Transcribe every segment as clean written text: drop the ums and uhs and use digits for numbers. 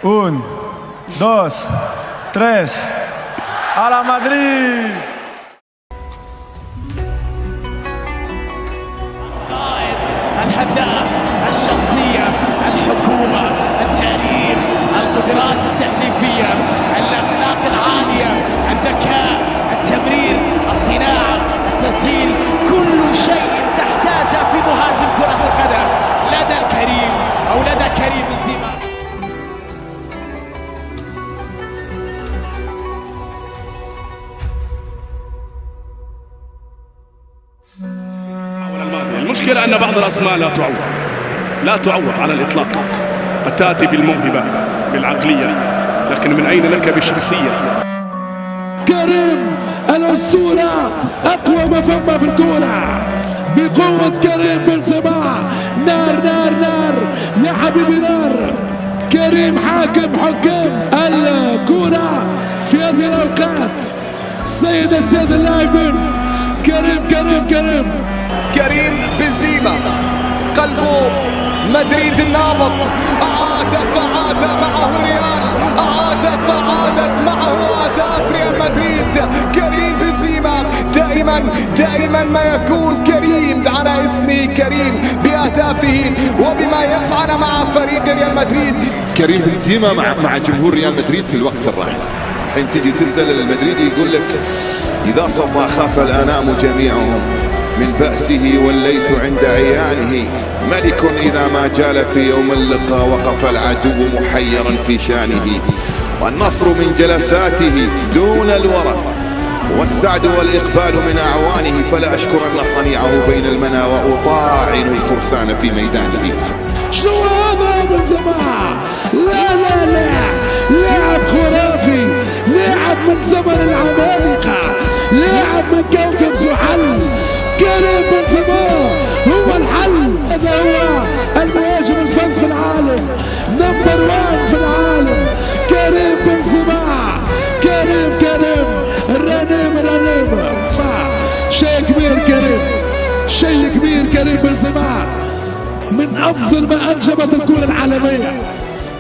Un, dos, tres. ¡A la Madrid! القائد، الهداف، الشخصية، الحكومة، التاريخ، القدرات التهديفية، الأخلاق العالية، الذكاء، التمرير، الصناعة، التسجيل، كل شيء تحتاجه في مهاجم كرة القدم لدى الكريم أو لدى كريم بنزيما. المشكلة أن بعض الأسماء لا تعوض على الإطلاق. قد تأتي بالموهبة بالعقلية، لكن من أين لك بالشخصية؟ كريم الأسطورة، أقوى ما فما في الكورة بقوة كريم بنزيما. نار نار نار يا حبيبي نار. كريم حاكم الكورة في هذه الأوقات. سيد اللاعبين كريم بنزيما قلبه مدريد النابض. عاد معه الريال، عادت معه أهداف ريال مدريد. كريم بنزيما دائما ما يكون كريم على اسمه كريم بأهدافه وبما يفعل مع فريق ريال مدريد. كريم بنزيما مع جمهور ريال مدريد في الوقت الراهن. الحين تجي تسأل المدريدي يقول لك إذا صفى خاف الأنام جميعهم من بأسه والليث عند عيانه. ملك إذا ما جال في يوم اللقاء وقف العدو محيرا في شانه. والنصر من جلساته دون الورى والسعد والإقبال من أعوانه. فلا أشكرن صنيعه بين المنى وأطاعن الفرسان في ميدانه. شنو هذا يا بنزيما؟ لا لاعب خرافي، لاعب من زمن العمالقة، لاعب من كوكب زحل. كريم بنزيما هو الحل. هذا هو المهاجم الفذ في العالم، نمبر 1 في العالم. كريم بنزيما، كريم الرنيم. شيء كبير كريم بنزيما من أفضل ما أنجبت الكرة العالمية،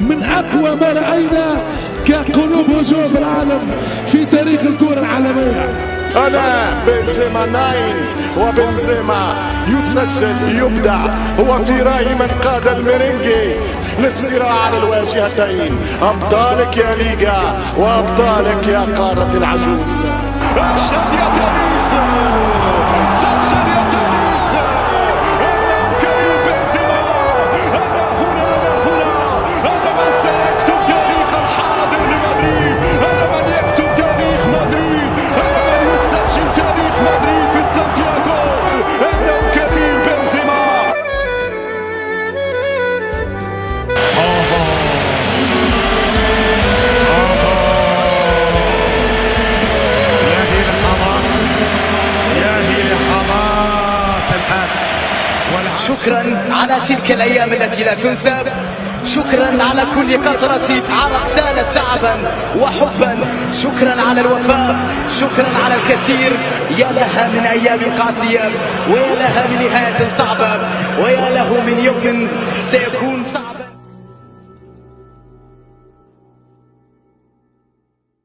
من أقوى ما رأينا كقلوب هجوم في العالم في تاريخ الكرة العالمية. أنا بنزيما 9 وبنزيما يسجل يبدع. هو في رأيي من قاد الميرينجي للصراع على الواجهتين. أبطالك يا ليغا وأبطالك يا قارة العجوز. أشهد يا تاريخ، سجل يا تاريخ، أنا كريم بنزيما. أنا هنا أنا من سيكتب تاريخ الحاضر لمدريد. أنا من يكتب تاريخ مدريد. أنا من يسجل تاريخ مدريد في سانتياغو. إنه كريم بنزيما. يا هي لحظات الآن. شكرا على تلك الأيام التي لا تنسى. شكرا على كل قطرة عرق سالت تعبا وحبا. شكرا على الوفاء، شكرا على الكثير. يا لها من أيام قاسية، ويا لها من نهاية صعبة، ويا له من يوم سيكون صعب.